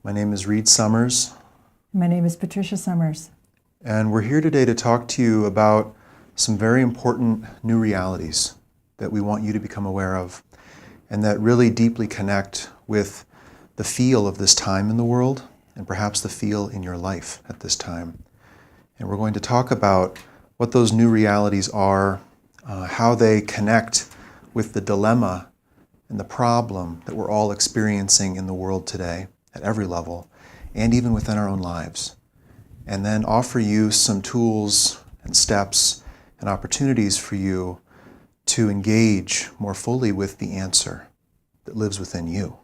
My name is Reed Summers, My name is Patricia Summers. and we're here today to talk to you about some very important new realities that we want you to become aware of, and that really deeply connect with the feel of this time in the world, and perhaps the feel in your life at this time. And we're going to talk about what those new realities are, how they connect with the dilemma and the problem that we're all experiencing in the world today at every level, and even within our own lives. And then offer you some tools and steps and opportunities for you to engage more fully with the answer that lives within you.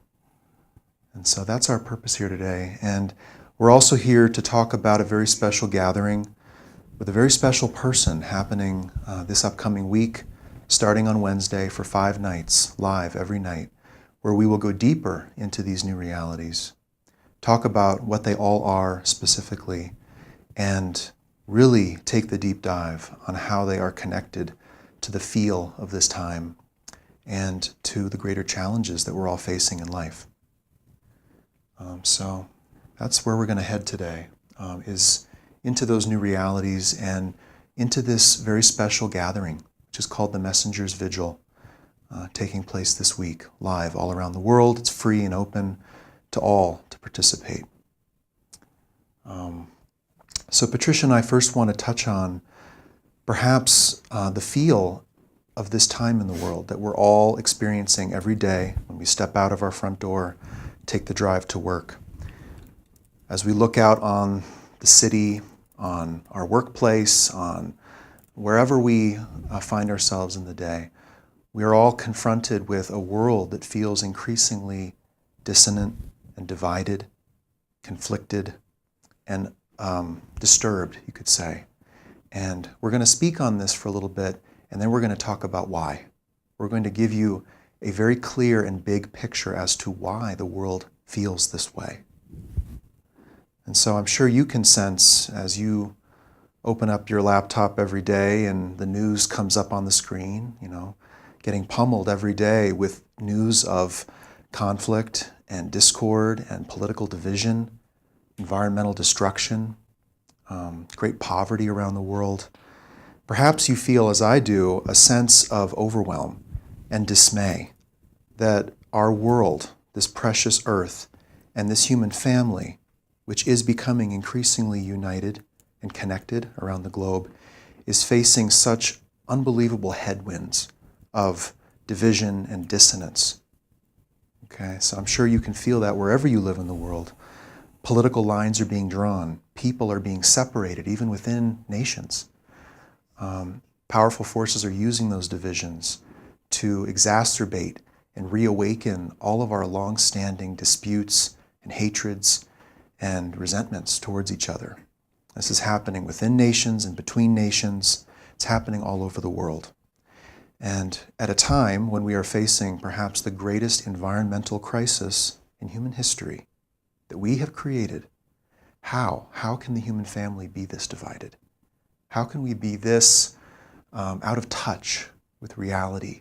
And so that's our purpose here today. And we're also here to talk about a very special gathering with a very special person happening this upcoming week, starting on Wednesday for 5 nights, live every night, where we will go deeper into these new realities, talk about what they all are specifically, and really take the deep dive on how they are connected to the feel of this time and to the greater challenges that we're all facing in life. So that's where we're going to head today, is into those new realities and into this very special gathering, which is called the Messenger's Vigil, taking place this week, live all around the world. It's free and open to all to participate. So Patricia and I first want to touch on perhaps the feel of this time in the world that we're all experiencing every day when we step out of our front door, take the drive to work. As we look out on the city, on our workplace, on wherever we find ourselves in the day, we are all confronted with a world that feels increasingly dissonant and divided, conflicted, and disturbed, you could say. And we're going to speak on this for a little bit, and then we're going to talk about why. We're going to give you a very clear and big picture as to why the world feels this way. And so I'm sure you can sense as you open up your laptop every day and the news comes up on the screen, getting pummeled every day with news of conflict and discord and political division, environmental destruction, great poverty around the world. Perhaps you feel, as I do, a sense of overwhelm and dismay that our world, this precious earth, and this human family, which is becoming increasingly united and connected around the globe, is facing such unbelievable headwinds of division and dissonance. Okay, so I'm sure you can feel that wherever you live in the world. Political lines are being drawn. People are being separated, even within nations. Powerful forces are using those divisions to exacerbate and reawaken all of our long-standing disputes and hatreds and resentments towards each other. This is happening within nations and between nations. It's happening all over the world. And at a time when we are facing perhaps the greatest environmental crisis in human history that we have created, how can the human family be this divided? How can we be this out of touch with reality?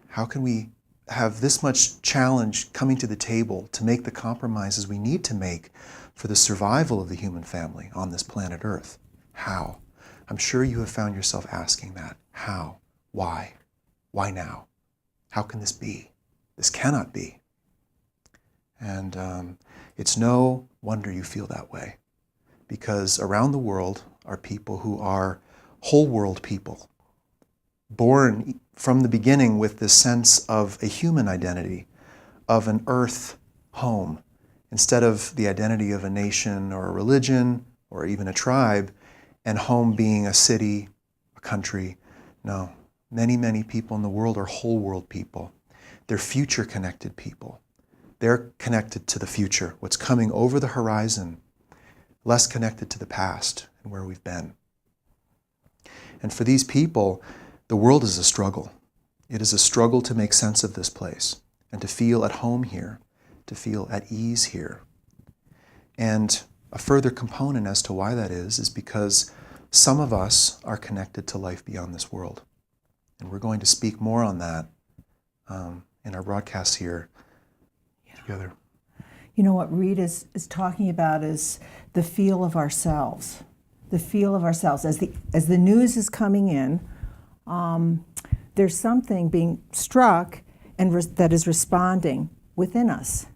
How can we have this much challenge coming to the table to make the compromises we need to make for the survival of the human family on this planet Earth? How? I'm sure you have found yourself asking that. How? Why? Why now? How can this be? This cannot be. And it's no wonder you feel that way, because around the world are people who are whole world people, born from the beginning with this sense of a human identity, of an earth home, instead of the identity of a nation or a religion or even a tribe, and home being a city, a country. No, many people in the world are whole world people. They're future connected people. They're connected to the future, what's coming over the horizon, less connected to the past and where we've been. And for these people, the world is a struggle. It is a struggle to make sense of this place and to feel at home here, to feel at ease here. And a further component as to why that is because some of us are connected to life beyond this world. And we're going to speak more on that in our broadcast here together. You know, what Reed is talking about is the feel of ourselves. The feel of ourselves. As the news is coming in, there's something being struck and that is responding within us.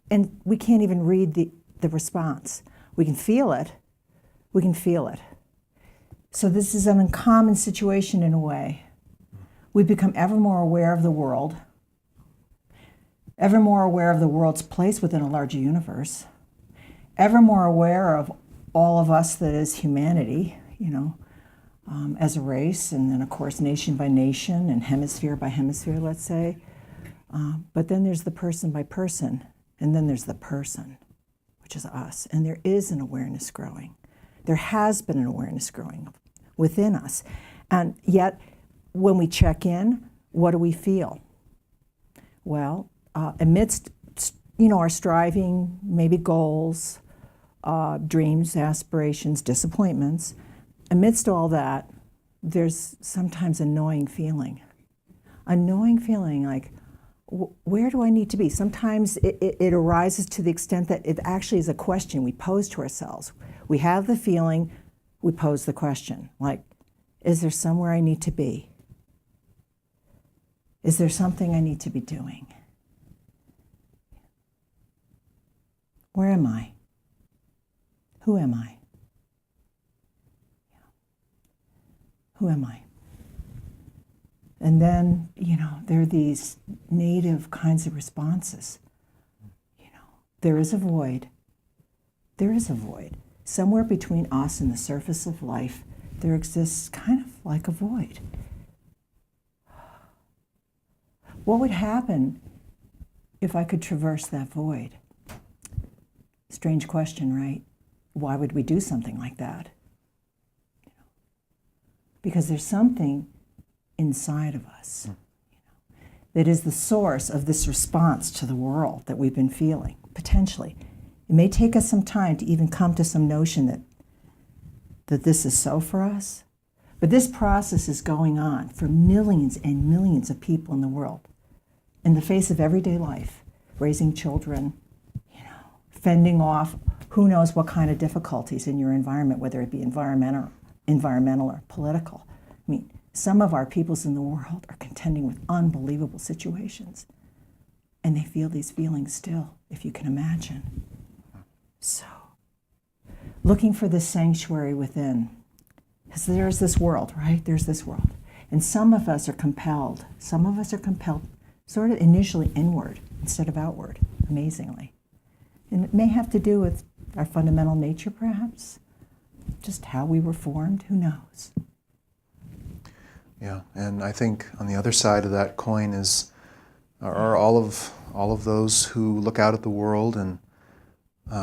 And we can't even read the response. We can feel it. We can feel it. So this is an uncommon situation in a way. We become ever more aware of the world, ever more aware of the world's place within a larger universe, ever more aware of all of us that is humanity, as a race, and then of course nation by nation and hemisphere by hemisphere, let's say. But then there's the person by person, and then there's the person, which is us. And there is an awareness growing. There has been an awareness growing within us. And yet, when we check in, what do we feel? Well, amidst our striving, maybe goals, dreams, aspirations, disappointments, amidst all that, there's sometimes a gnawing feeling like, where do I need to be? Sometimes it arises to the extent that it actually is a question we pose to ourselves. We have the feeling, we pose the question, like, is there somewhere I need to be? Is there something I need to be doing? Where am I? Who am I? Who am I? And then, there are these native kinds of responses. There is a void. There is a void. Somewhere between us and the surface of life, there exists kind of like a void. What would happen if I could traverse that void? Strange question, right? Why would we do something like that? Because there's something inside of us that is the source of this response to the world that we've been feeling, potentially. It may take us some time to even come to some notion that this is so for us, but this process is going on for millions and millions of people in the world, in the face of everyday life, raising children, fending off who knows what kind of difficulties in your environment, whether it be environmental or political. I mean, some of our peoples in the world are contending with unbelievable situations, and they feel these feelings still, if you can imagine. So, looking for this sanctuary within, because there's this world, right? There's this world. And some of us are compelled sort of initially inward instead of outward, amazingly. And it may have to do with our fundamental nature, perhaps, just how we were formed, who knows? Yeah, and I think on the other side of that coin are all of those who look out at the world and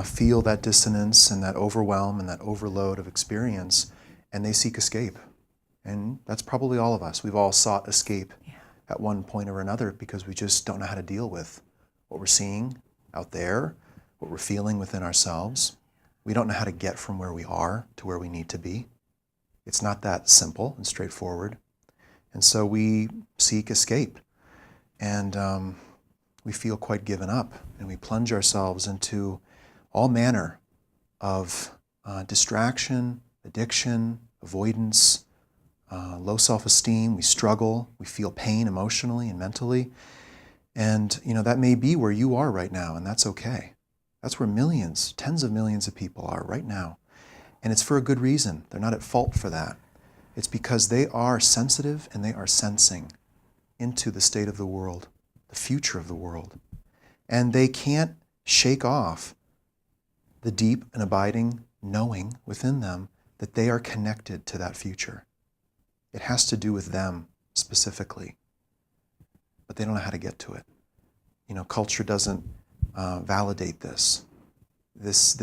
feel that dissonance and that overwhelm and that overload of experience, and they seek escape. And that's probably all of us. We've all sought escape at one point or another because we just don't know how to deal with what we're seeing out there, what we're feeling within ourselves. We don't know how to get from where we are to where we need to be. It's not that simple and straightforward. And so we seek escape. And we feel quite given up. And we plunge ourselves into all manner of distraction, addiction, avoidance, low self-esteem. We struggle. We feel pain emotionally and mentally. And that may be where you are right now, and that's okay. That's where millions, tens of millions of people are right now. And it's for a good reason. They're not at fault for that. It's because they are sensitive and they are sensing into the state of the world, the future of the world. And they can't shake off the deep and abiding knowing within them that they are connected to that future. It has to do with them specifically, but they don't know how to get to it. Culture doesn't validate this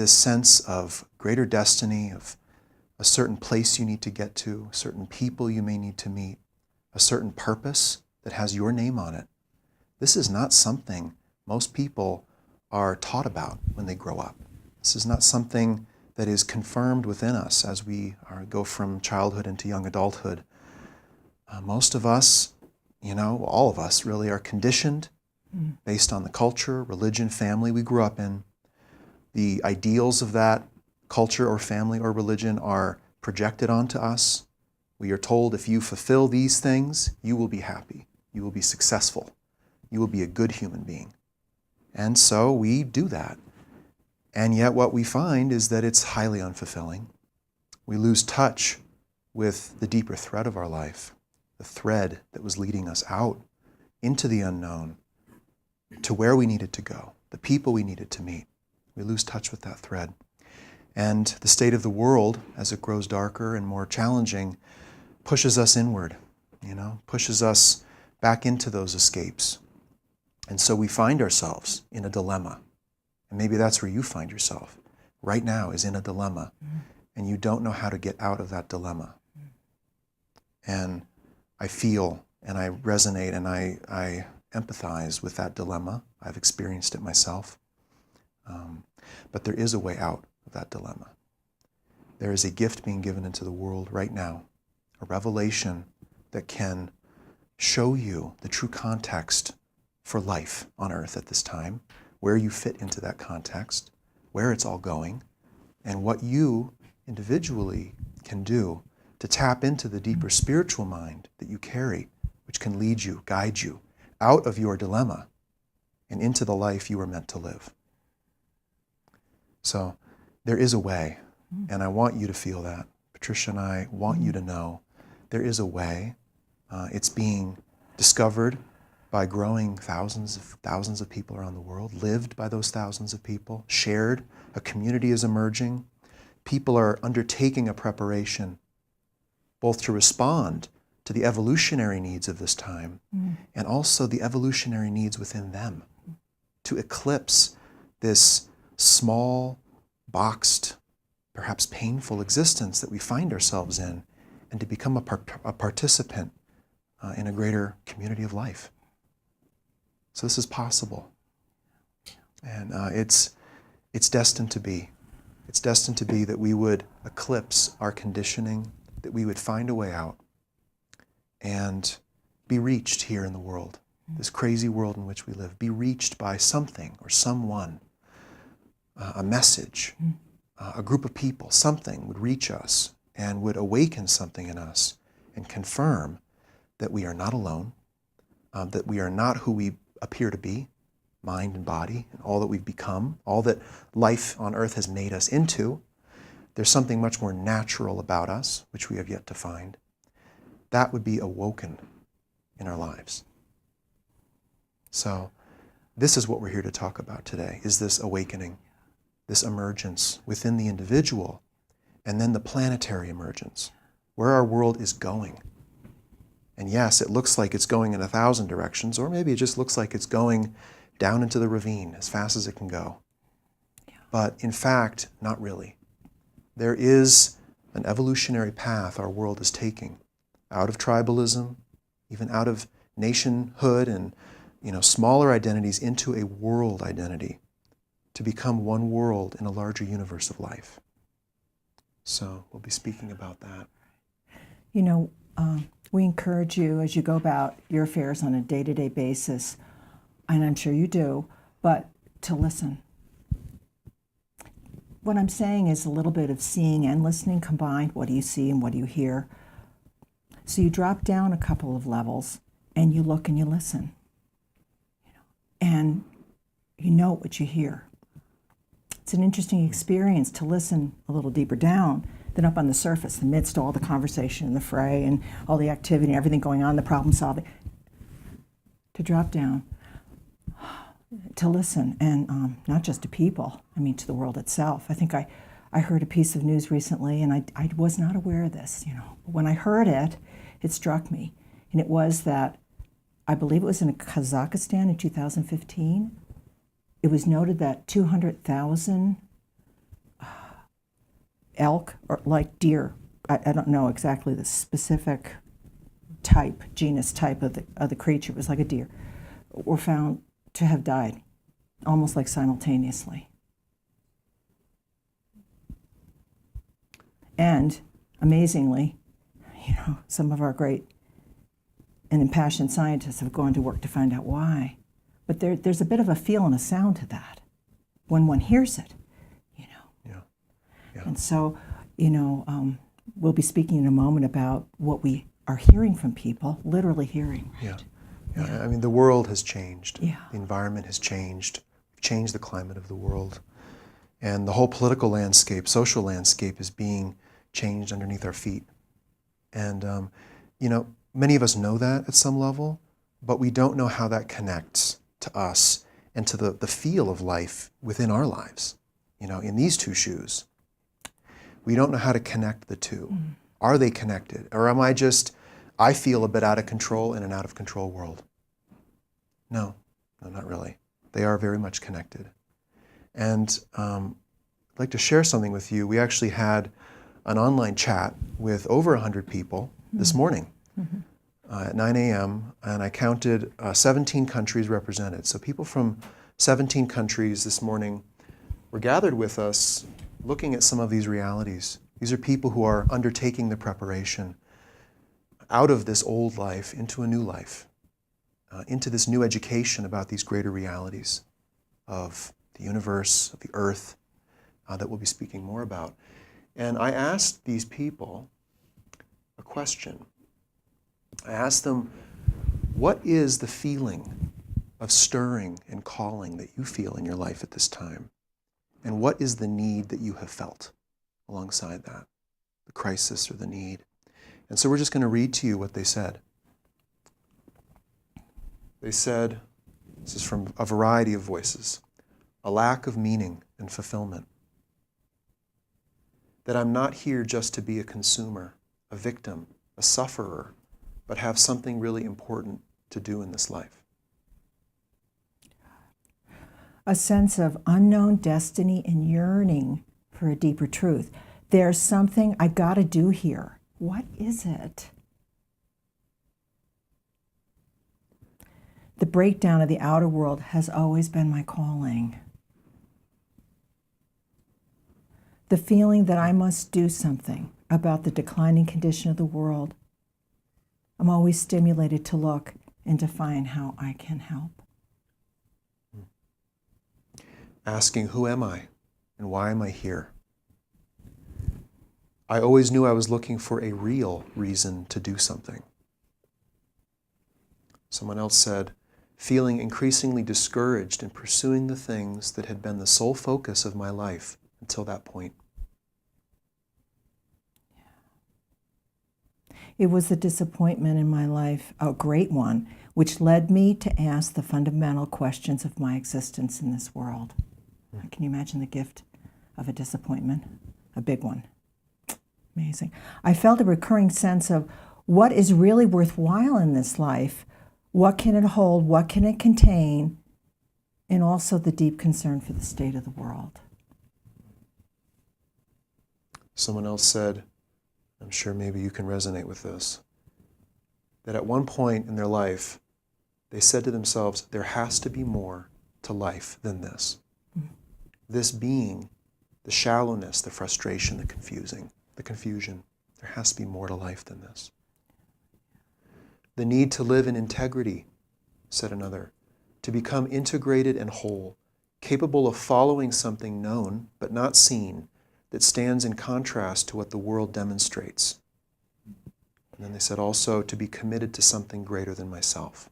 sense of greater destiny, of a certain place you need to get to, certain people you may need to meet, a certain purpose that has your name on it. This is not something most people are taught about when they grow up. This is not something that is confirmed within us as we go from childhood into young adulthood. Most of us, all of us really are conditioned based on the culture, religion, family we grew up in, The ideals of that culture or family or religion are projected onto us. We are told if you fulfill these things, you will be happy, you will be successful, you will be a good human being. And so we do that. And yet what we find is that it's highly unfulfilling. We lose touch with the deeper thread of our life, the thread that was leading us out into the unknown, to where we needed to go, the people we needed to meet. We lose touch with that thread. And the state of the world, as it grows darker and more challenging, pushes us inward, pushes us back into those escapes. And so we find ourselves in a dilemma. And maybe that's where you find yourself right now, is in a dilemma. And you don't know how to get out of that dilemma. And I feel and I resonate and I empathize with that dilemma. I've experienced it myself. But there is a way out of that dilemma. There is a gift being given into the world right now, a revelation that can show you the true context for life on earth at this time, where you fit into that context, where it's all going, and what you individually can do to tap into the deeper spiritual mind that you carry, which can lead you, guide you out of your dilemma and into the life you were meant to live. So there is a way, and I want you to feel that. Patricia and I want you to know there is a way. It's being discovered by growing thousands of people around the world, lived by those thousands of people, shared. A community is emerging. People are undertaking a preparation both to respond to the evolutionary needs of this time and also the evolutionary needs within them, to eclipse this small, boxed, perhaps painful existence that we find ourselves in, and to become a participant in a greater community of life. So this is possible. And it's destined to be. It's destined to be that we would eclipse our conditioning, that we would find a way out and be reached here in the world, this crazy world in which we live, be reached by something or someone, a message, a group of people, something would reach us and would awaken something in us and confirm that we are not alone, that we are not who we appear to be, mind and body, and all that we've become, all that life on earth has made us into. There's something much more natural about us, which we have yet to find. That would be awoken in our lives. So this is what we're here to talk about today, is this awakening, this emergence within the individual, and then the planetary emergence, where our world is going. And yes, it looks like it's going in 1,000 directions, or maybe it just looks like it's going down into the ravine as fast as it can go. But in fact, not really. There is an evolutionary path our world is taking, out of tribalism, even out of nationhood and smaller identities, into a world identity, to become one world in a larger universe of life. So we'll be speaking about that. We encourage you as you go about your affairs on a day-to-day basis, and I'm sure you do, but to listen. What I'm saying is a little bit of seeing and listening combined. What do you see and what do you hear? So you drop down a couple of levels and you look and you listen. And you know what you hear. It's an interesting experience to listen a little deeper down than up on the surface, amidst all the conversation and the fray and all the activity and everything going on, the problem solving. To drop down, to listen, and not just to people, to the world itself. I think I heard a piece of news recently, and I was not aware of this, But when I heard it, it struck me. And it was that, I believe it was in Kazakhstan in 2015, it was noted that 200,000 elk, or like deer, I don't know exactly the specific type, genus type of the creature, it was like a deer, were found to have died almost like simultaneously. And amazingly, some of our great and impassioned scientists have gone to work to find out why. But there's a bit of a feel and a sound to that when one hears it. And so, we'll be speaking in a moment about what we are hearing from people, literally hearing. Right? Yeah. I mean, the world has changed. Yeah. The environment has changed. We've changed the climate of the world. And the whole political landscape, social landscape is being changed underneath our feet. And, many of us know that at some level, but we don't know how that connects to us and to the feel of life within our lives, in these two shoes. We don't know how to connect the two. Mm. Are they connected? Or am I feel a bit out of control in an out of control world? No, not really. They are very much connected. And I'd like to share something with you. We actually had an online chat with over 100 people this morning at 9 a.m., and I counted 17 countries represented. So people from 17 countries this morning were gathered with us looking at some of these realities. These are people who are undertaking the preparation out of this old life into a new life, into this new education about these greater realities of the universe, of the earth, that we'll be speaking more about. And I asked these people a question. I asked them, what is the feeling of stirring and calling that you feel in your life at this time? And what is the need that you have felt alongside that, the crisis or the need? And so we're just going to read to you what they said. They said, this is from a variety of voices, a lack of meaning and fulfillment. That I'm not here just to be a consumer, a victim, a sufferer, but have something really important to do in this life. A sense of unknown destiny and yearning for a deeper truth. There's something I got to do here. What is it? The breakdown of the outer world has always been my calling. The feeling that I must do something about the declining condition of the world. I'm always stimulated to look and to find how I can help. Asking, who am I and why am I here? I always knew I was looking for a real reason to do something. Someone else said, feeling increasingly discouraged in pursuing the things that had been the sole focus of my life until that point. It was the disappointment in my life, a great one, which led me to ask the fundamental questions of my existence in this world. Can you imagine the gift of a disappointment? A big one. Amazing. I felt a recurring sense of what is really worthwhile in this life, what can it hold, what can it contain, and also the deep concern for the state of the world. Someone else said, I'm sure maybe you can resonate with this, that at one point in their life, they said to themselves, there has to be more to life than this. This being, the shallowness, the frustration, the confusion, there has to be more to life than this. The need to live in integrity, said another, to become integrated and whole, capable of following something known but not seen, that stands in contrast to what the world demonstrates. And then they said also to be committed to something greater than myself.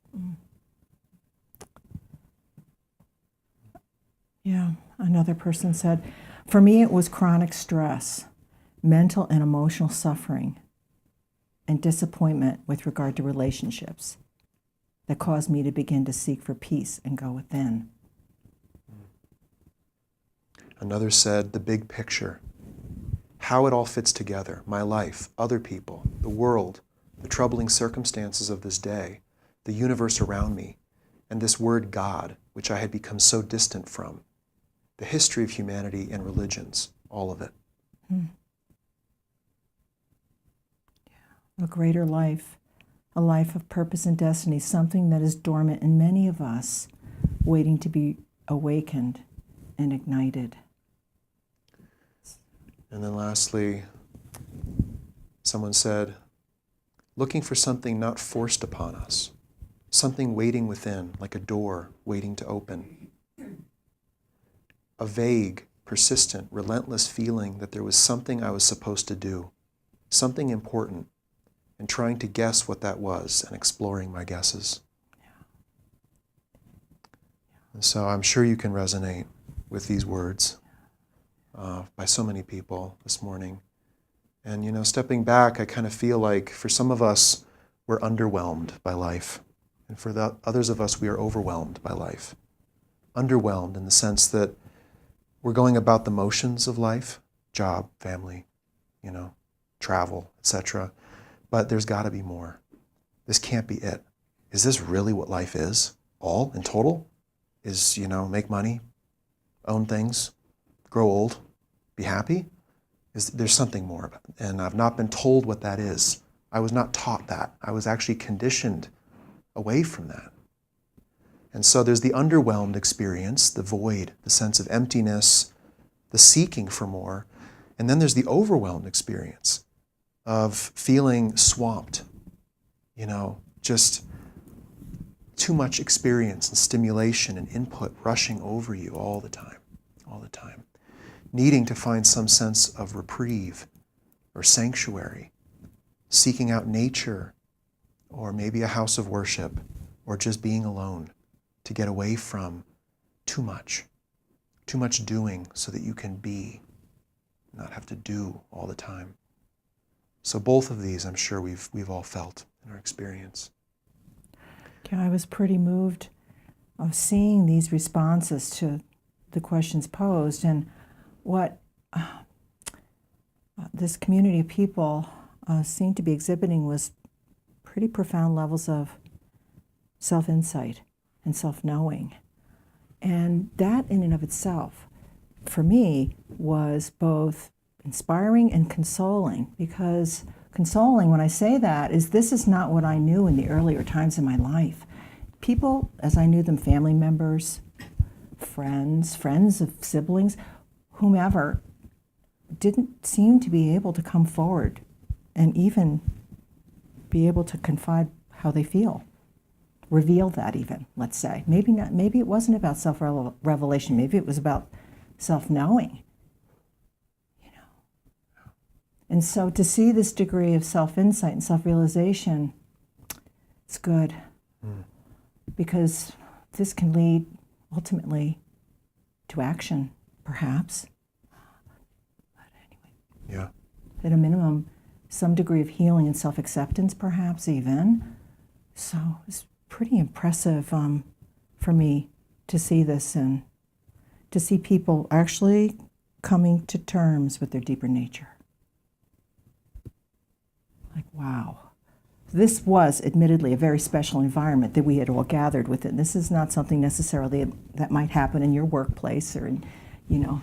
Yeah, another person said, for me it was chronic stress, mental and emotional suffering, and disappointment with regard to relationships that caused me to begin to seek for peace and go within. Another said the big picture, how it all fits together, my life, other people, the world, the troubling circumstances of this day, the universe around me, and this word God, which I had become so distant from, the history of humanity and religions, all of it. A greater life, a life of purpose and destiny, something that is dormant in many of us, waiting to be awakened and ignited. And then lastly, someone said, looking for something not forced upon us, something waiting within, like a door waiting to open. A vague, persistent, relentless feeling that there was something I was supposed to do, something important, and trying to guess what that was and exploring my guesses. And so I'm sure you can resonate with these words by so many people this morning. And, you know, stepping back, I kind of feel like for some of us, we're underwhelmed by life. And for the others of us, we are overwhelmed by life. Underwhelmed in the sense that we're going about the motions of life, job, family, you know, travel, etc. But there's got to be more. This can't be it. Is this really what life is? All in total? Is, you know, make money, own things, grow old, be happy? There's something more about it. And I've not been told what that is. I was not taught that. I was actually conditioned away from that. And so there's the underwhelmed experience, the void, the sense of emptiness, the seeking for more. And then there's the overwhelmed experience of feeling swamped, you know, just too much experience and stimulation and input rushing over you all the time, needing to find some sense of reprieve or sanctuary, seeking out nature or maybe a house of worship or just being alone to get away from too much doing so that you can be, not have to do all the time. So both of these, I'm sure we've all felt in our experience. Yeah, I was pretty moved of seeing these responses to the questions posed, and what this community of people seemed to be exhibiting was pretty profound levels of self-insight and self-knowing. And that in and of itself, for me, was both inspiring and consoling, because consoling, when I say that, is this is not what I knew in the earlier times in my life. People, as I knew them, family members, friends of siblings, whomever, didn't seem to be able to come forward and even be able to confide how they feel. Reveal that even, let's say. Maybe not. Maybe it wasn't about self-revelation. Maybe it was about self-knowing. You know. And so to see this degree of self-insight and self-realization, it's good. Because this can lead ultimately to action, perhaps. But anyway. Yeah. At a minimum, some degree of healing and self-acceptance, perhaps even. So it's pretty impressive for me to see this and to see people actually coming to terms with their deeper nature. Like, wow. This was admittedly a very special environment that we had all gathered within. This is not something necessarily that might happen in your workplace or in, you know,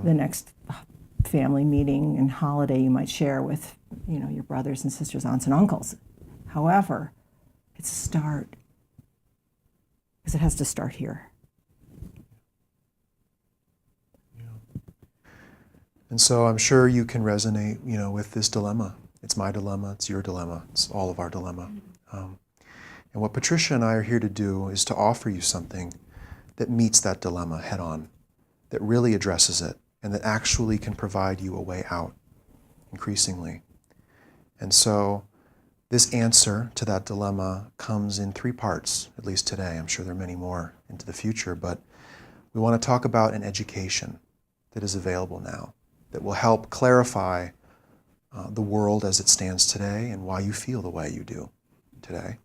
the next family meeting and holiday you might share with, you know, your brothers and sisters, aunts and uncles. However, it's a start, because it has to start here. And so I'm sure you can resonate, you know, with this dilemma. It's my dilemma, it's your dilemma, it's all of our dilemma. And what Patricia and I are here to do is to offer you something that meets that dilemma head on, that really addresses it, and that actually can provide you a way out, increasingly. And so this answer to that dilemma comes in 3 parts, at least today. I'm sure there are many more into the future, but we want to talk about an education that is available now, that will help clarify the world as it stands today and why you feel the way you do today.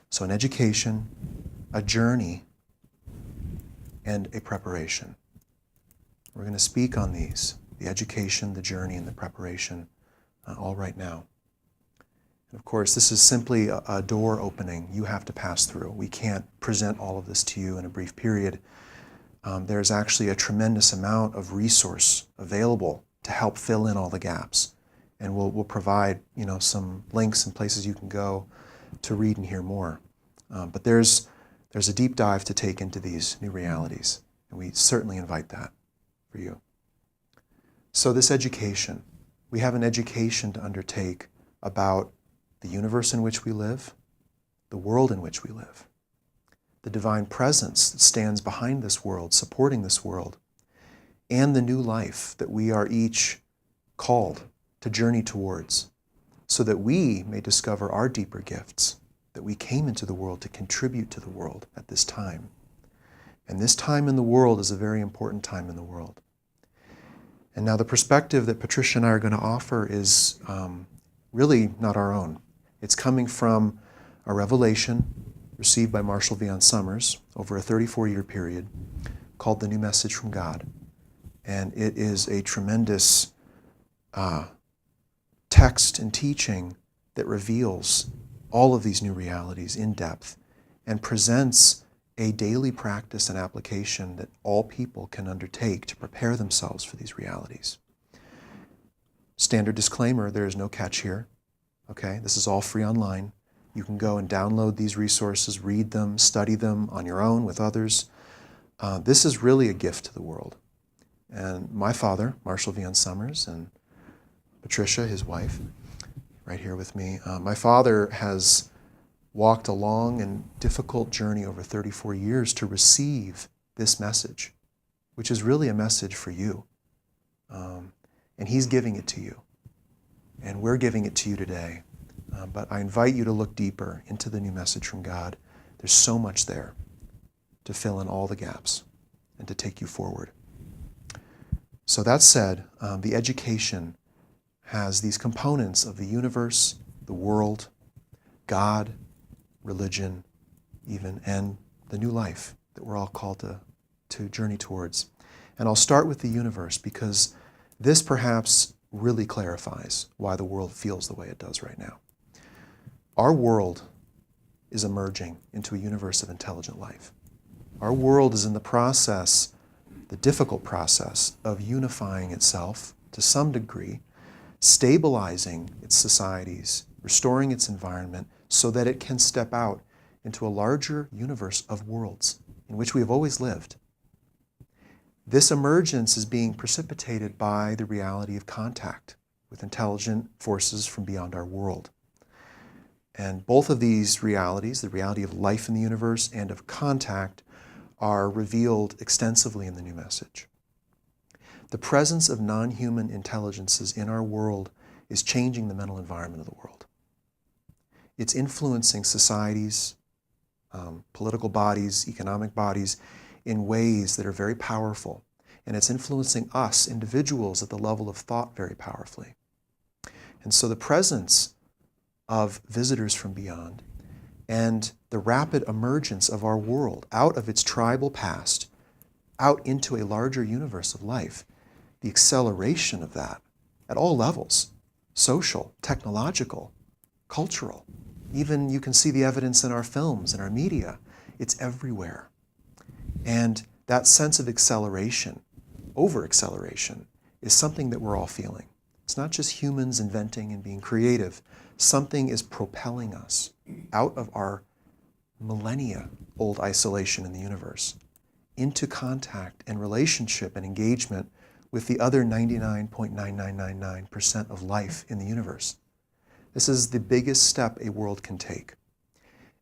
So an education, a journey, and a preparation. We're going to speak on these, the education, the journey, and the preparation, all right now. And of course, this is simply a door opening you have to pass through. We can't present all of this to you in a brief period. There's actually a tremendous amount of resource available to help fill in all the gaps. And we'll provide, you know, some links and places you can go to read and hear more. But there's a deep dive to take into these new realities, and we certainly invite that for you. So this education, we have an education to undertake about the universe in which we live, the world in which we live, the divine presence that stands behind this world, supporting this world, and the new life that we are each called to journey towards, so that we may discover our deeper gifts, that we came into the world to contribute to the world at this time. And this time in the world is a very important time in the world. And now the perspective that Patricia and I are going to offer is really not our own. It's coming from a revelation received by Patricia and Reed Summers over a 34-year period called The New Message from God. And it is a tremendous text and teaching that reveals all of these new realities in depth and presents a daily practice and application that all people can undertake to prepare themselves for these realities. Standard disclaimer, there is no catch here. Okay, this is all free online. You can go and download these resources, read them, study them on your own with others. This is really a gift to the world. And my father, Patricia and Reed Summers, and Patricia, his wife, right here with me, my father has walked a long and difficult journey over 34 years to receive this message, which is really a message for you. And he's giving it to you. And we're giving it to you today. But I invite you to look deeper into the new message from God. There's so much there to fill in all the gaps and to take you forward. So that said, the education has these components of the universe, the world, God, religion, even, and the new life that we're all called to journey towards. And I'll start with the universe because this perhaps really clarifies why the world feels the way it does right now. Our world is emerging into a universe of intelligent life. Our world is in the process, the difficult process, of unifying itself to some degree, stabilizing its societies, restoring its environment so that it can step out into a larger universe of worlds in which we have always lived. This emergence is being precipitated by the reality of contact with intelligent forces from beyond our world. And both of these realities, the reality of life in the universe and of contact, are revealed extensively in the new message. The presence of non-human intelligences in our world is changing the mental environment of the world. It's influencing societies, political bodies, economic bodies, in ways that are very powerful. And it's influencing us, individuals, at the level of thought very powerfully. And so the presence of visitors from beyond and the rapid emergence of our world out of its tribal past, out into a larger universe of life, the acceleration of that at all levels, social, technological, cultural. Even you can see the evidence in our films and our media. It's everywhere. And that sense of acceleration, over-acceleration, is something that we're all feeling. It's not just humans inventing and being creative. Something is propelling us out of our millennia-old isolation in the universe into contact and relationship and engagement with the other 99.9999% of life in the universe. This is the biggest step a world can take.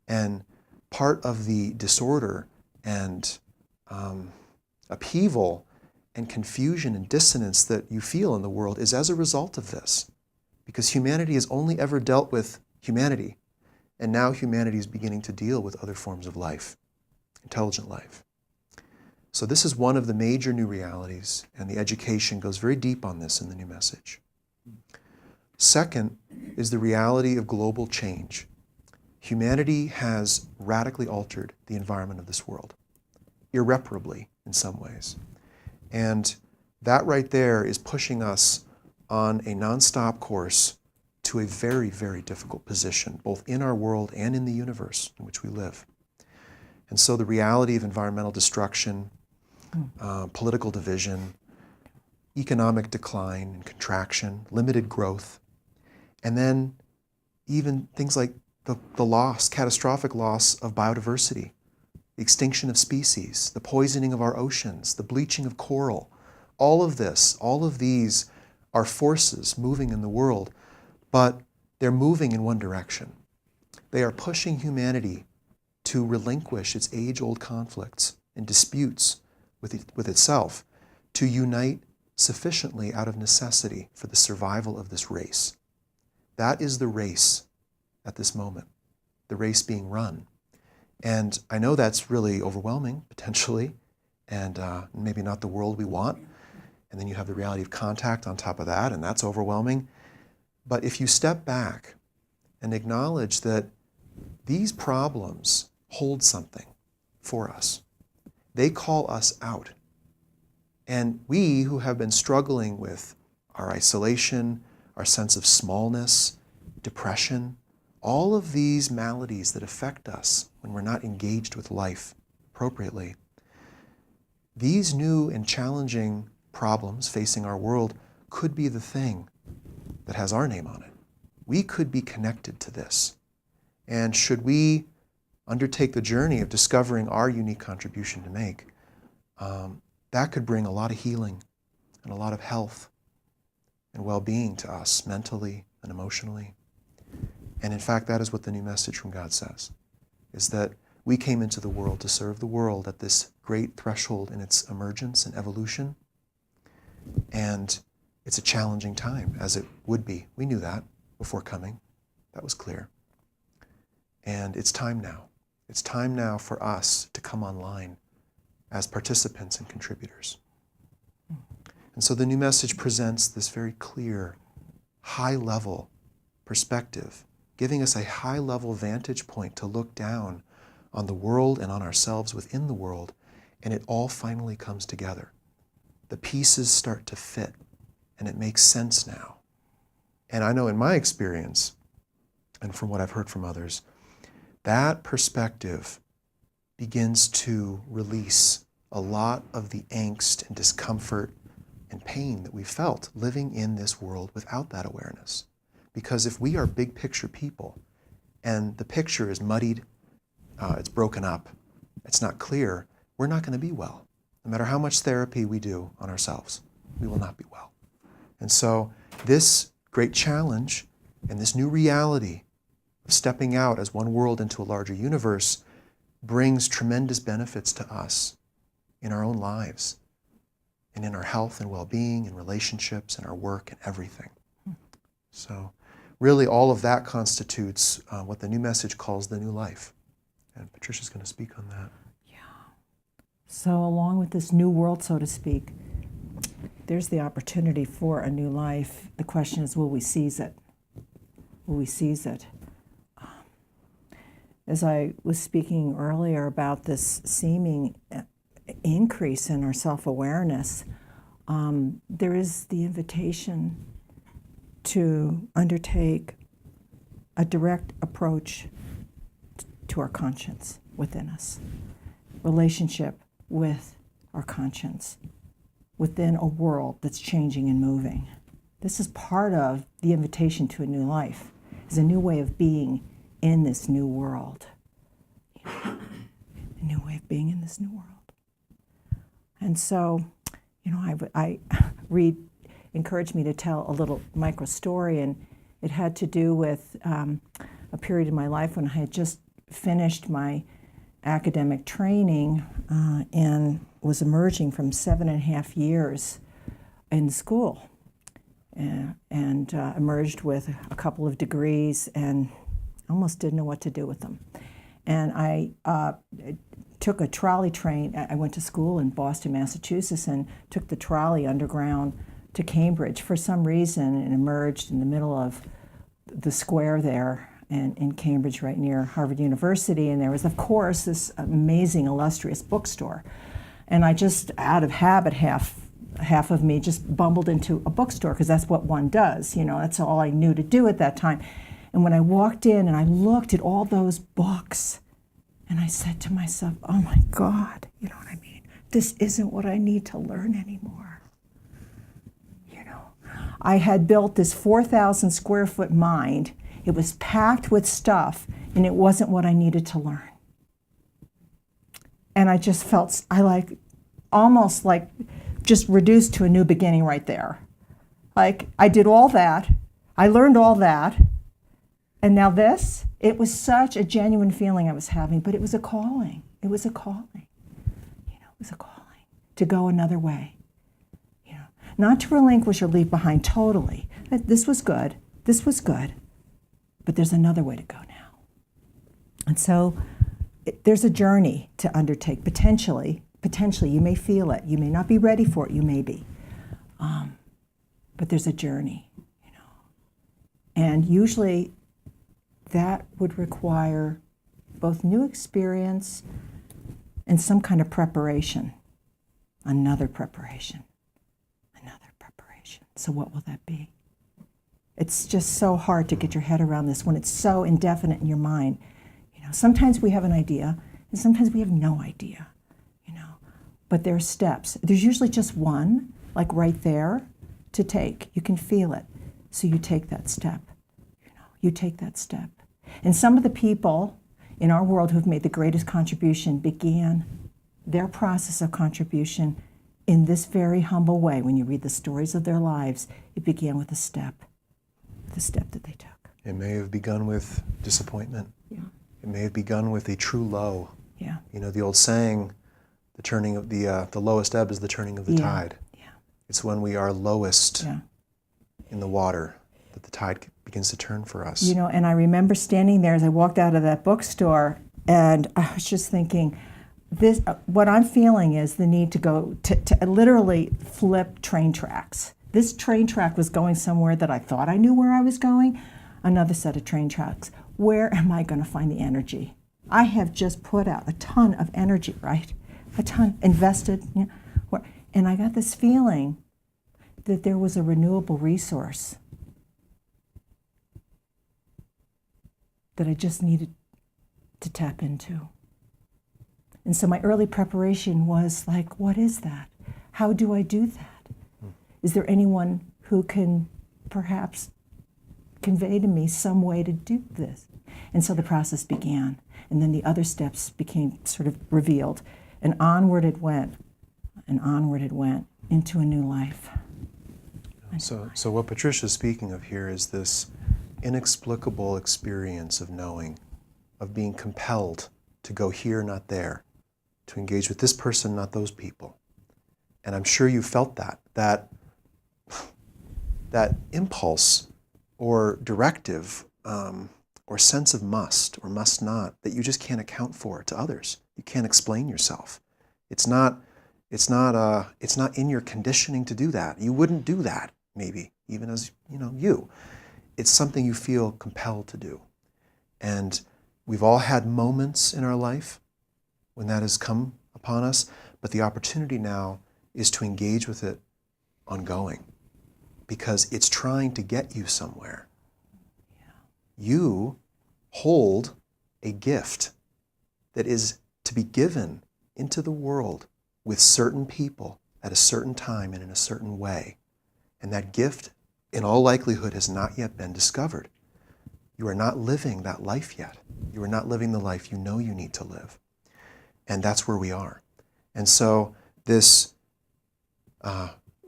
And part of the disorder and upheaval and confusion and dissonance that you feel in the world is as a result of this. Because humanity has only ever dealt with humanity, and now humanity is beginning to deal with other forms of life, intelligent life. So this is one of the major new realities, and the education goes very deep on this in the new message. Second is the reality of global change. Humanity has radically altered the environment of this world, irreparably in some ways. And that right there is pushing us on a nonstop course to a very, very difficult position, both in our world and in the universe in which we live. And so the reality of environmental destruction, political division, economic decline and contraction, limited growth, and then even things like the loss, catastrophic loss of biodiversity, the extinction of species, the poisoning of our oceans, the bleaching of coral. All of this, all of these are forces moving in the world, but they're moving in one direction. They are pushing humanity to relinquish its age-old conflicts and disputes with itself to unite sufficiently out of necessity for the survival of this race. That is the race at this moment, the race being run. And I know that's really overwhelming, potentially, and maybe not the world we want. And then you have the reality of contact on top of that, and that's overwhelming. But if you step back and acknowledge that these problems hold something for us, they call us out. And we who have been struggling with our isolation, our sense of smallness, depression, all of these maladies that affect us when we're not engaged with life appropriately, these new and challenging problems facing our world could be the thing that has our name on it. We could be connected to this. And should we undertake the journey of discovering our unique contribution to make, that could bring a lot of healing and a lot of health and well-being to us mentally and emotionally. And in fact, that is what the new message from God says, is that we came into the world to serve the world at this great threshold in its emergence and evolution. And it's a challenging time, as it would be. We knew that before coming. That was clear. And it's time now. It's time now for us to come online as participants and contributors. And so the new message presents this very clear, high-level perspective, giving us a high-level vantage point to look down on the world and on ourselves within the world, and it all finally comes together. The pieces start to fit, and it makes sense now. And I know in my experience, and from what I've heard from others, that perspective begins to release a lot of the angst and discomfort and pain that we felt living in this world without that awareness. Because if we are big picture people and the picture is muddied, it's broken up, it's not clear, we're not going to be well. No matter how much therapy we do on ourselves, we will not be well. And so this great challenge and this new reality of stepping out as one world into a larger universe brings tremendous benefits to us in our own lives and in our health and well-being and relationships and our work and everything. So really all of that constitutes what the new message calls the new life. And Patricia's going to speak on that. Yeah. So along with this new world, so to speak, there's the opportunity for a new life. The question is, will we seize it? Will we seize it? As I was speaking earlier about this seeming increase in our self-awareness, there is the invitation to undertake a direct approach to our conscience within us, relationship with our conscience within a world that's changing and moving. This is part of the invitation to a new life, is a new way of being in this new world. A new way of being in this new world. And so, Reed encouraged me to tell a little micro story, and it had to do with a period in my life when I had just finished my academic training and was emerging from 7.5 years in school, and emerged with a couple of degrees and almost didn't know what to do with them. And I took a trolley train. I went to school in Boston, Massachusetts, and took the trolley underground to Cambridge for some reason, and emerged in the middle of the square there in Cambridge, right near Harvard University. And there was, of course, this amazing, illustrious bookstore. And I just, out of habit, half of me just bumbled into a bookstore, because that's what one does. That's all I knew to do at that time. And when I walked in and I looked at all those books, and I said to myself, oh my God, you know what I mean? This isn't what I need to learn anymore. I had built this 4,000 square foot mind. It was packed with stuff, and it wasn't what I needed to learn. And I just felt, almost like just reduced to a new beginning right there. Like, I did all that, I learned all that, and now this, it was such a genuine feeling I was having, but it was a calling. It was a calling. It was a calling to go another way, Not to relinquish or leave behind totally. This was good, but there's another way to go now. And so there's a journey to undertake, potentially. You may feel it. You may not be ready for it. You may be. But there's a journey, you know. And usually that would require both new experience and some kind of preparation. Another preparation. So what will that be? It's just so hard to get your head around this when it's so indefinite in your mind. You know, sometimes we have an idea, and sometimes we have no idea, you know. But there are steps. There's usually just one, like right there, to take. You can feel it. So you take that step. You know, you take that step. And some of the people in our world who've made the greatest contribution began their process of contribution in this very humble way. When you read the stories of their lives, it began with a step, the step that they took. It may have begun with disappointment. Yeah. It may have begun with a true low. Yeah. You know, the old saying, the turning of the lowest ebb is the turning of the tide. Yeah. It's when we are lowest in the water that the tide begins to turn for us. You know, and I remember standing there as I walked out of that bookstore, and I was just thinking, what I'm feeling is the need to go to literally flip train tracks. This train track was going somewhere that I thought I knew where I was going. Another set of train tracks. Where am I going to find the energy? I have just put out a ton of energy, right? A ton invested. You know, and I got this feeling that there was a renewable resource that I just needed to tap into. And so my early preparation was like, what is that? How do I do that? Is there anyone who can perhaps convey to me some way to do this? And so the process began. And then the other steps became sort of revealed. And onward it went into a new life. So what Patricia's speaking of here is this inexplicable experience of knowing, of being compelled to go here, not there, to engage with this person, not those people. And I'm sure you felt that impulse or directive or sense of must or must not that you just can't account for to others. You can't explain yourself. It's not in your conditioning to do that. You wouldn't do that, maybe, even as you. It's something you feel compelled to do. And we've all had moments in our life when that has come upon us, but the opportunity now is to engage with it ongoing because it's trying to get you somewhere. Yeah. You hold a gift that is to be given into the world with certain people at a certain time and in a certain way. And that gift, in all likelihood, has not yet been discovered. You are not living that life yet. You are not living the life you know you need to live. And that's where we are. And so this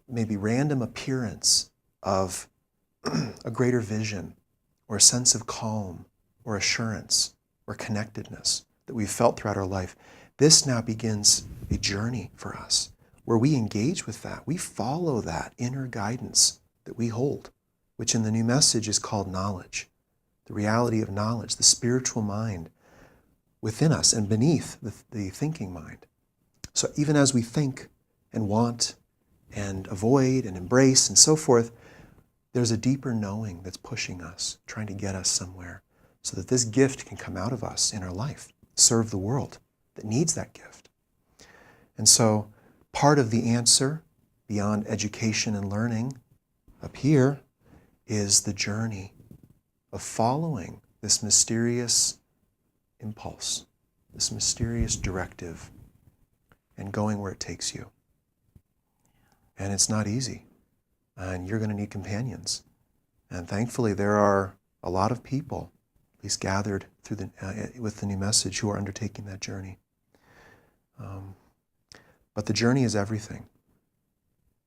maybe random appearance of a greater vision or a sense of calm or assurance or connectedness that we've felt throughout our life, this now begins a journey for us where we engage with that. We follow that inner guidance that we hold, which in the new message is called knowledge, the reality of knowledge, the spiritual mind within us and beneath the thinking mind. So even as we think and want and avoid and embrace and so forth, there's a deeper knowing that's pushing us, trying to get us somewhere so that this gift can come out of us in our life, serve the world that needs that gift. And so part of the answer beyond education and learning up here is the journey of following this mysterious impulse, this mysterious directive, and going where it takes you. And it's not easy. And you're going to need companions. And thankfully, there are a lot of people, at least gathered through with the new message, who are undertaking that journey. But the journey is everything.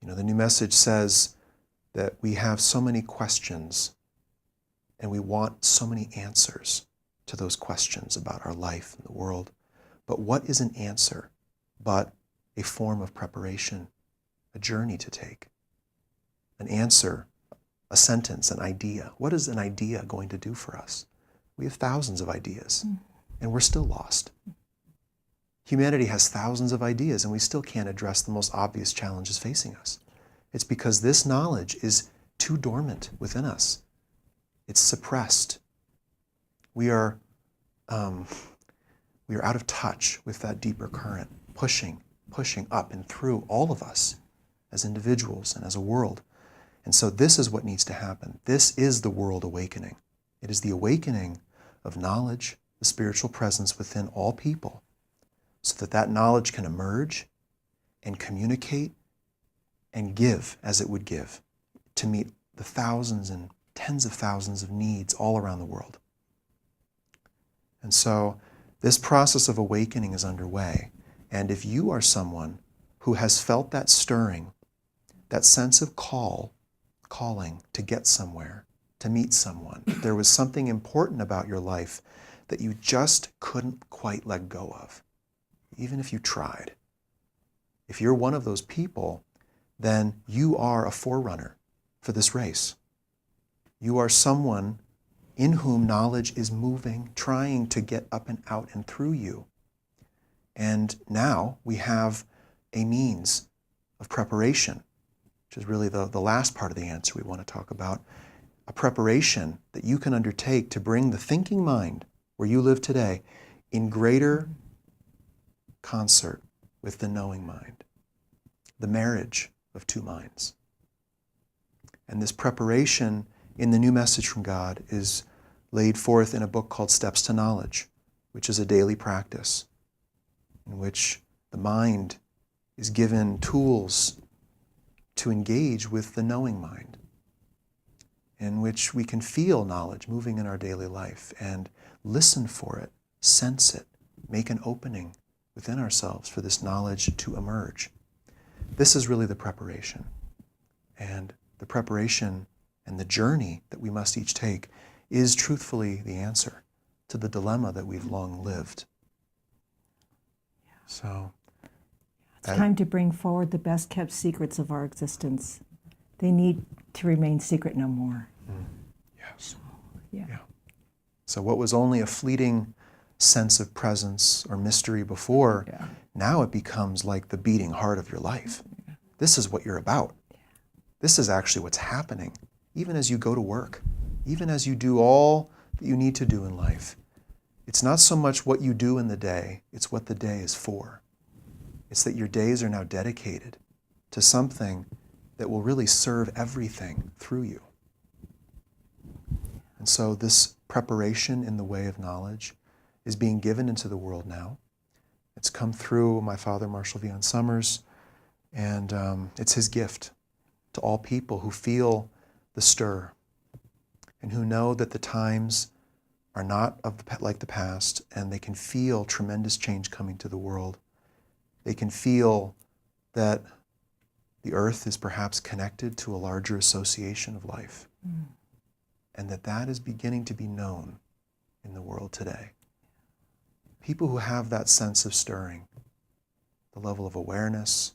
You know, the new message says that we have so many questions and we want so many answers to those questions about our life and the world. But what is an answer but a form of preparation, a journey to take? an answer, a sentence, an idea. What is an idea going to do for us? We have thousands of ideas, and we're still lost. Humanity has thousands of ideas, and we still can't address the most obvious challenges facing us. It's because this knowledge is too dormant within us. It's suppressed. We are out of touch with that deeper current, pushing up and through all of us as individuals and as a world. And so this is what needs to happen. This is the world awakening. It is the awakening of knowledge, the spiritual presence within all people, so that that knowledge can emerge and communicate and give as it would give to meet the thousands and tens of thousands of needs all around the world. And so this process of awakening is underway. And if you are someone who has felt that stirring, that sense of calling to get somewhere, to meet someone, that there was something important about your life that you just couldn't quite let go of, even if you tried. If you're one of those people, then you are a forerunner for this race. You are someone in whom knowledge is moving, trying to get up and out and through you. And now we have a means of preparation, which is really the last part of the answer we want to talk about, a preparation that you can undertake to bring the thinking mind where you live today in greater concert with the knowing mind, the marriage of two minds. And this preparation in the new message from God is laid forth in a book called Steps to Knowledge, which is a daily practice in which the mind is given tools to engage with the knowing mind, in which we can feel knowledge moving in our daily life and listen for it, sense it, make an opening within ourselves for this knowledge to emerge. This is really the preparation. And the preparation and the journey that we must each take is truthfully the answer to the dilemma that we've long lived. So it's time to bring forward the best kept secrets of our existence. They need to remain secret no more. Yes. Yeah. So what was only a fleeting sense of presence or mystery before, now it becomes like the beating heart of your life. This is what you're about. This is actually what's happening, even as you go to work, even as you do all that you need to do in life. It's not so much what you do in the day, it's what the day is for. It's that your days are now dedicated to something that will really serve everything through you. And so this preparation in the way of knowledge is being given into the world now. It's come through my father, Marshall V. Summers, and it's his gift to all people who feel the stir and who know that the times are not like the past, and they can feel tremendous change coming to the world. They can feel that the earth is perhaps connected to a larger association of life, and that is beginning to be known in the world today. People who have that sense of stirring, the level of awareness,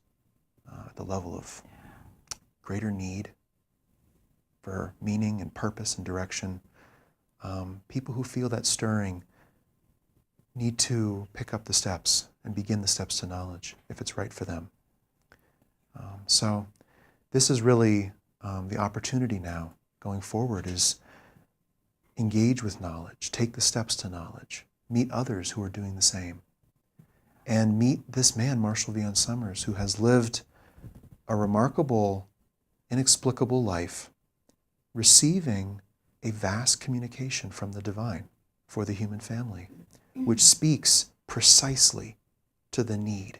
the level of greater need for meaning and purpose and direction, people who feel that stirring need to pick up the steps and begin the steps to knowledge if it's right for them. So this is really the opportunity now going forward, is engage with knowledge, take the steps to knowledge, meet others who are doing the same, and meet this man, Marshall V. Summers, who has lived a remarkable, inexplicable life, receiving a vast communication from the divine for the human family, which speaks precisely to the need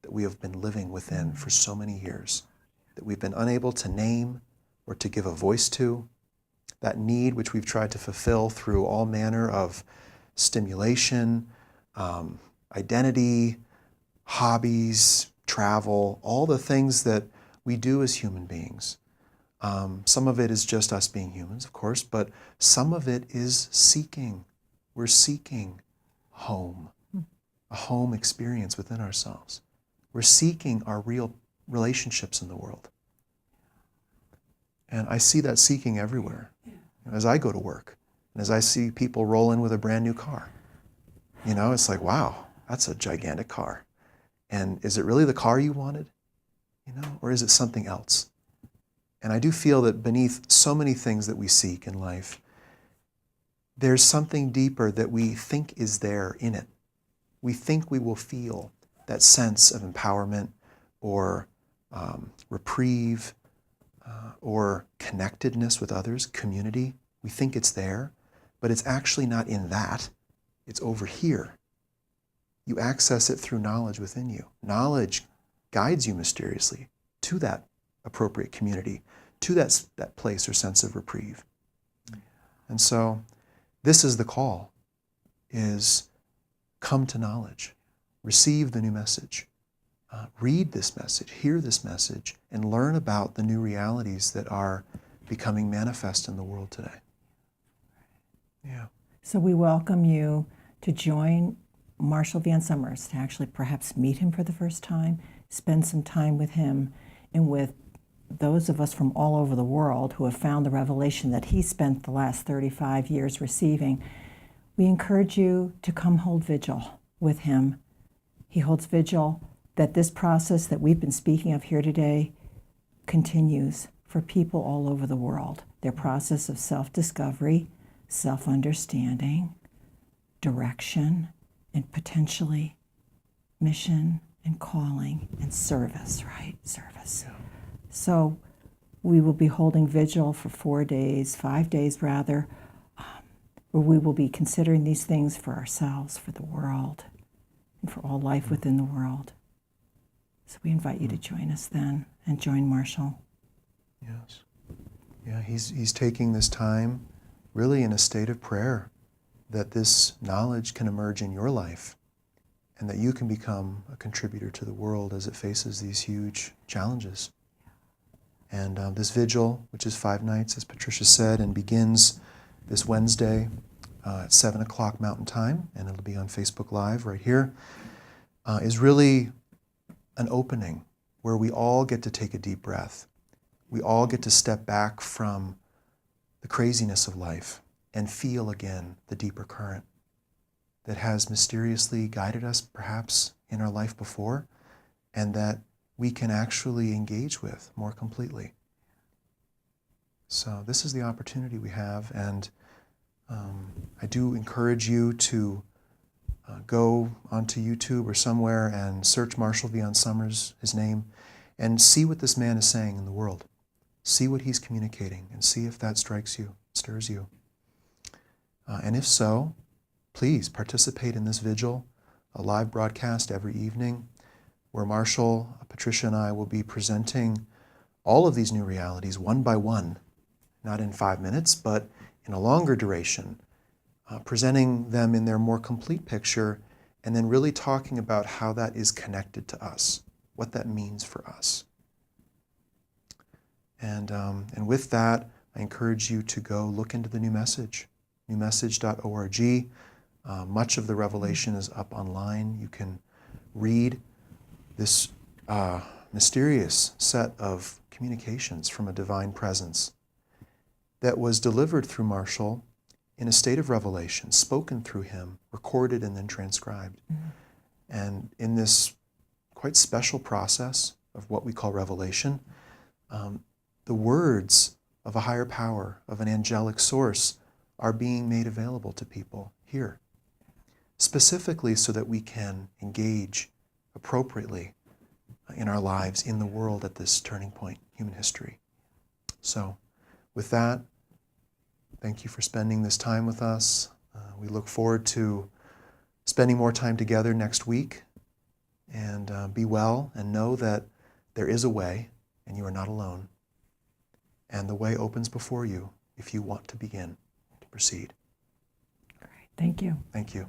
that we have been living within for so many years, that we've been unable to name or to give a voice to, that need which we've tried to fulfill through all manner of stimulation, identity, hobbies, travel, all the things that we do as human beings. Some of it is just us being humans, of course, but some of it is seeking. We're seeking home, a home experience within ourselves. We're seeking our real relationships in the world. And I see that seeking everywhere. As I go to work, and as I see people roll in with a brand new car. It's like, wow, that's a gigantic car. And is it really the car you wanted? Or is it something else? And I do feel that beneath so many things that we seek in life, there's something deeper that we think is there in it. We think we will feel that sense of empowerment or reprieve or connectedness with others, community. We think it's there, but it's actually not in that. It's over here. You access it through knowledge within you. Knowledge guides you mysteriously to that appropriate community, to that place or sense of reprieve. And so this is the call, is come to knowledge, receive the new message, read this message, hear this message, and learn about the new realities that are becoming manifest in the world today. Yeah. So we welcome you to join Marshall Van Summers, to actually perhaps meet him for the first time, spend some time with him, and with those of us from all over the world who have found the revelation that he spent the last 35 years receiving. We encourage you to come hold vigil with him. He holds vigil that this process that we've been speaking of here today continues for people all over the world. Their process of self-discovery, self-understanding, direction, and potentially mission and calling and service, right? Service. Yeah. So we will be holding vigil for 4 days, 5 days rather, where we will be considering these things for ourselves, for the world, and for all life within the world. So we invite you to join us then and join Marshall. Yes. Yeah, he's taking this time really in a state of prayer that this knowledge can emerge in your life and that you can become a contributor to the world as it faces these huge challenges. And this vigil, which is 5 nights, as Patricia said, and begins this Wednesday at 7 o'clock Mountain Time, and it'll be on Facebook Live right here, is really an opening where we all get to take a deep breath. We all get to step back from the craziness of life and feel again the deeper current that has mysteriously guided us perhaps in our life before, and that we can actually engage with more completely. So this is the opportunity we have, and I do encourage you to go onto YouTube or somewhere and search Marshall Van Summers, his name, and see what this man is saying in the world. See what he's communicating and see if that strikes you, stirs you. And if so, please participate in this vigil, a live broadcast every evening, where Marshall, Patricia, and I will be presenting all of these new realities one by one, not in 5 minutes, but in a longer duration, presenting them in their more complete picture, and then really talking about how that is connected to us, what that means for us. And with that, I encourage you to go look into the new message, newmessage.org. Much of the revelation is up online. You can read this mysterious set of communications from a divine presence that was delivered through Marshall in a state of revelation, spoken through him, recorded and then transcribed. Mm-hmm. And in this quite special process of what we call revelation, the words of a higher power, of an angelic source, are being made available to people here, specifically so that we can engage appropriately in our lives, in the world at this turning point, human history. So with that, thank you for spending this time with us. We look forward to spending more time together next week. And be well and know that there is a way and you are not alone. And the way opens before you if you want to begin to proceed. Great. Thank you. Thank you.